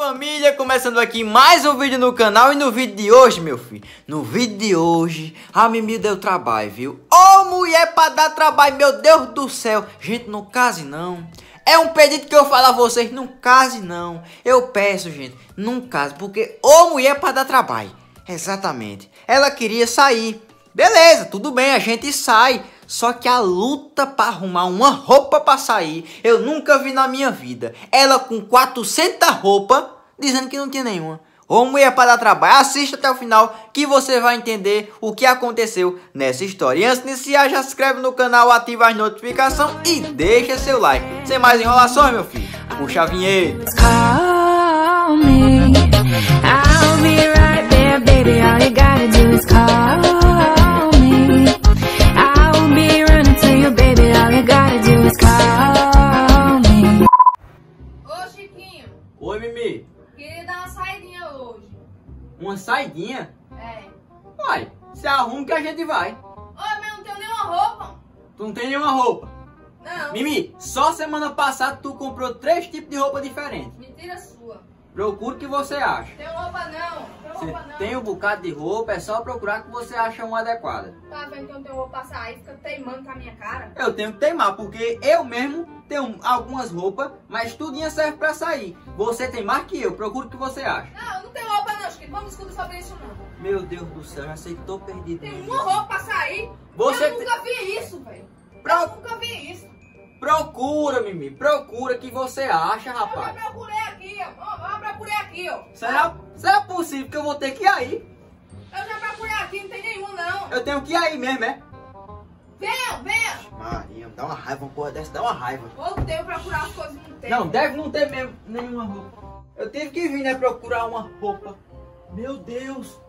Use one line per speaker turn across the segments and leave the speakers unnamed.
família, começando aqui mais um vídeo no canal. E no vídeo de hoje, meu filho, no vídeo de hoje, a Mimi deu trabalho, viu? Ô, mulher pra dar trabalho, meu Deus do céu. Gente, não case não. É um pedido que eu falo a vocês, não case não. Eu peço, gente, não case, porque ô, mulher pra dar trabalho. Exatamente. Ela queria sair. Beleza, tudo bem, a gente sai. Só que a luta para arrumar uma roupa para sair, eu nunca vi na minha vida. Ela com 400 roupas, dizendo que não tinha nenhuma. Ô, mulher para dar trabalho, assista até o final que você vai entender o que aconteceu nessa história. E antes de iniciar, já se inscreve no canal, ativa as notificações e deixa seu like. Sem mais enrolações, meu filho, puxa a vinheta.
Call me, I'll be right there, baby. All you gotta do is call me. I'll be running to you, baby. All you gotta do is call me.
Ô, Chiquinho,
Oi, Mimi.
queria dar uma saidinha hoje.
Uma saidinha?
É.
Vai, se arruma que a gente vai.
Ô, mas eu não tenho nenhuma roupa.
Tu não tem nenhuma roupa.
Não.
Mimi, só semana passada tu comprou 3 tipos de roupa diferentes.
Mentira sua.
Procura o que você acha.
Tenho roupa não. Tenho
Você
roupa não.
tem um bocado de roupa, é só procurar que você acha uma adequada.
Tá vendo que eu não tenho roupa pra sair? Fica teimando com a minha cara.
Eu tenho que teimar, porque eu mesmo tenho algumas roupas, mas tudinha serve pra sair. Você tem mais que eu, procura o que você acha.
Não, eu não tenho roupa não, Chiquinho. Vamos discutir sobre isso não.
Meu Deus do céu, já sei que tô perdido.
Tem uma roupa pra sair.
Você
Eu nunca vi isso, velho.
Pro-
Eu nunca vi isso.
Procura, Mimi, procura que você acha,
Eu já
rapaz.
procurei aqui, ó. Eu já procurei aqui, ó.
Será possível que eu vou ter que ir aí?
Eu já procurei aqui, não tem nenhum não.
Eu tenho que ir aí mesmo, é?
Venha.
Maria, dá uma raiva, uma porra dessa, dá uma raiva.
Voltei a procurar as coisas e não tem.
Não, deve não ter mesmo nenhuma roupa. Eu tive que vir, né, procurar uma roupa. Meu Deus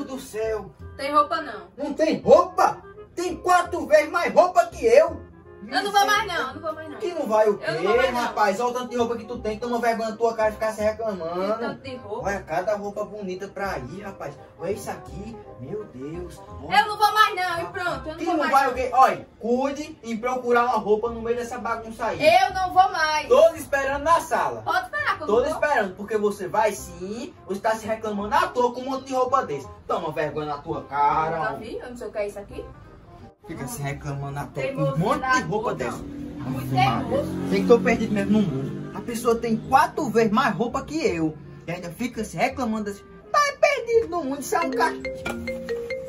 do céu.
Tem roupa não.
Não tem roupa? Tem 4 vezes mais roupa que eu.
Eu não vou mais não, eu não vou mais não.
Que não vai o quê,
Eu não vou mais, não.
rapaz? Olha o tanto de roupa que tu tem. Toma vergonha na tua cara e ficar se
Tem
reclamando.
tanto de roupa.
Olha cada roupa bonita pra ir, rapaz. Olha isso aqui. Meu Deus. Olha.
Eu não vou mais não, e pronto, eu não
Que
vou
não
mais
vai
não.
o quê? Olha, cuide em procurar uma roupa no meio dessa bagunça aí.
Eu não vou mais.
Todos esperando na sala.
Pode esperar que eu não
Todos
vou.
esperando, porque você vai sim, você tá se reclamando à toa com um monte de roupa desse. Toma vergonha na tua
Nunca
cara.
vi, eu não sei o que é isso aqui.
Fica se reclamando à toa com um
Teimoso
monte
da
de roupa
puta.
dessa.
Muito
Maria,
teimoso.
sei que tô perdido mesmo no mundo. A pessoa tem 4 vezes mais roupa que eu. E ainda fica se reclamando assim. Tá perdido no mundo, isso é um cara.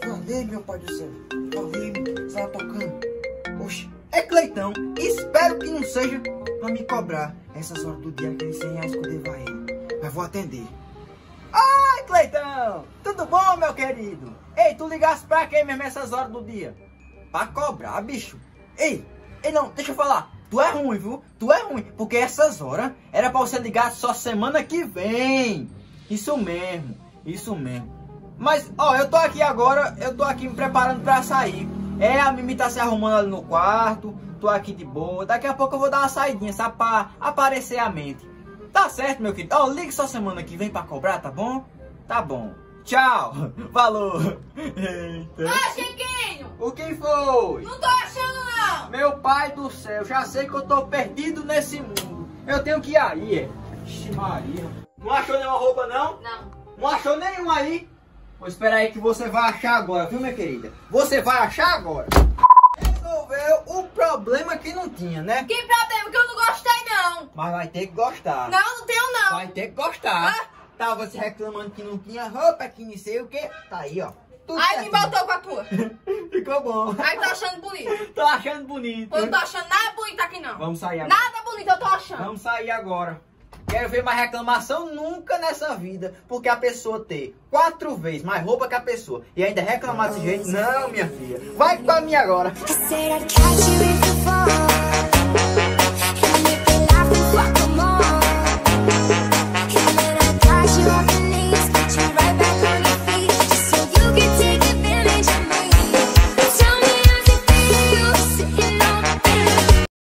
Cadê, meu pai do céu? Cadê? Você tá tocando? Oxe, é Cleitão. Espero que não seja pra me cobrar essas horas do dia, aqueles 100 reais que eu devo a ele. Mas vou atender. Ai, Cleitão! Tudo bom, meu querido? Ei, tu ligasse pra quem mesmo essas horas do dia? Pra cobrar, bicho. Ei, não, deixa eu falar. Tu é ruim, viu? Tu é ruim. Porque essas horas era pra você ligar só semana que vem. Isso mesmo, isso mesmo. Mas, ó, eu tô aqui agora, eu tô aqui me preparando pra sair. A Mimi tá se arrumando ali no quarto. Tô aqui de boa. Daqui a pouco eu vou dar uma saidinha, sabe? Pra aparecer a mente. Tá certo, meu querido. Ó, ligue só semana que vem pra cobrar, tá bom? Tá bom. Tchau. Falou. Eita.
Ô, Chiquinho,
O que foi?
não tô achando não.
Meu pai do céu, já sei que eu tô perdido nesse mundo. Eu tenho que ir aí, é. Ixi, Maria. Não achou nenhuma roupa, não?
Não.
Não achou nenhuma aí? Vou esperar aí que você vai achar agora, viu, minha querida? Você vai achar agora. Resolveu o problema que não tinha, né?
Que problema que eu não gostei não.
Mas vai ter que gostar.
Não tenho não.
Vai ter que gostar. Tava se reclamando que não tinha roupa, que não sei o que. Tá aí, ó. Tudo
Aí me
certinho.
botou com a tua.
Ficou bom.
Aí tô achando bonito.
Tô achando bonito.
Eu não tô achando nada bonito aqui não.
Vamos sair agora.
Nada bonito eu tô achando.
Vamos sair agora. Quero ver mais reclamação nunca nessa vida. Porque a pessoa ter 4 vezes mais roupa que a pessoa e ainda reclamar desse jeito. Não, minha filha. Vai com a minha agora.
I said I'd catch you if you fall. And